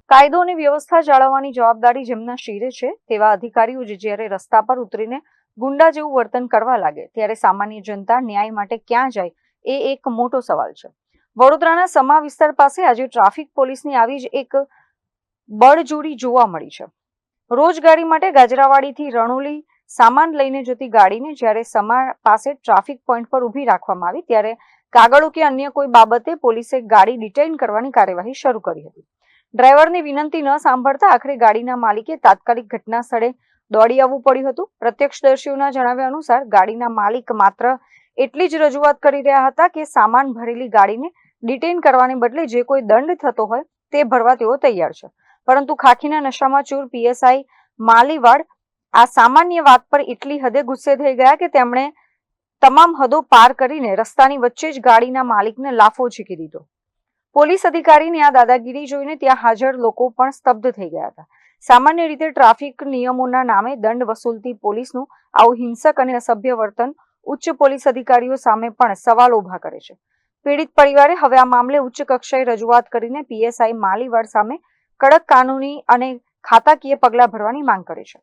કાયદો અને વ્યવસ્થા જાળવવાની જવાબદારી જેમના શિરે છે તેવા અધિકારીઓ જ્યારે રસ્તા પર ઉતરીને ગુંડા જેવું વર્તન કરવા લાગે ત્યારે સામાન્ય જનતા ન્યાય માટે ક્યાં જાય એ એક મોટો સવાલ છે. વડોદરાના સમા વિસ્તાર પાસે આજે ટ્રાફિક પોલીસની આવી જ એક બળજોડી જોવા મળી છે. રોજ ગાડી માટે ગાજરાવાડીથી રણોલી સામાન લઈને જતી ગાડીને જ્યારે સમા પાસે ટ્રાફિક પોઈન્ટ પર ઊભી રાખવામાં આવી ત્યારે કાગળો કે અન્ય કોઈ બાબતે પોલીસે ગાડી ડિટેઇન કરવાની કાર્યવાહી શરૂ કરી હતી. ડ્રાઈવરની વિનંતી ન સાંભળતા આખરે ગાડીના માલિકે તાત્કાલિક ઘટના સ્થળે દોડી આવવું પડ્યું હતું. પ્રત્યક્ષદર્શીઓના જણાવ્યા અનુસાર ગાડીના માલિક માત્ર એટલી જ રજૂઆત કરી રહ્યા હતા કે સામાન ભરેલી ગાડીને ડિટેઇન કરવાને બદલે જે કોઈ દંડ થતો હોય તે ભરવા તેઓ તૈયાર છે. પરંતુ ખાખીના નશામાં ચૂર પીએસઆઈ માલીવાડ આ સામાન્ય વાત પર એટલી હદે ગુસ્સે થઈ ગયા કે તેમણે તમામ હદો પાર કરીને રસ્તાની વચ્ચે જ ગાડીના માલિકને લાફો ઝીકી દીધો. પોલીસ અધિકારીની આ દાદાગીરી જોઈને ત્યાં હાજર લોકો પણ સ્તબ્ધ થઈ ગયા હતા. સામાન્ય રીતે ટ્રાફિક નિયમોના નામે દંડ વસૂલતી પોલીસનું આવું હિંસક અને અસભ્ય વર્તન ઉચ્ચ પોલીસ અધિકારીઓ સામે પણ સવાલો ઉભા કરે છે. પીડિત પરિવારે હવે આ મામલે ઉચ્ચ કક્ષાએ રજૂઆત કરીને પીએસઆઈ માલીવાડ સામે કડક કાનૂની અને ખાતાકીય પગલાં ભરવાની માંગ કરી છે.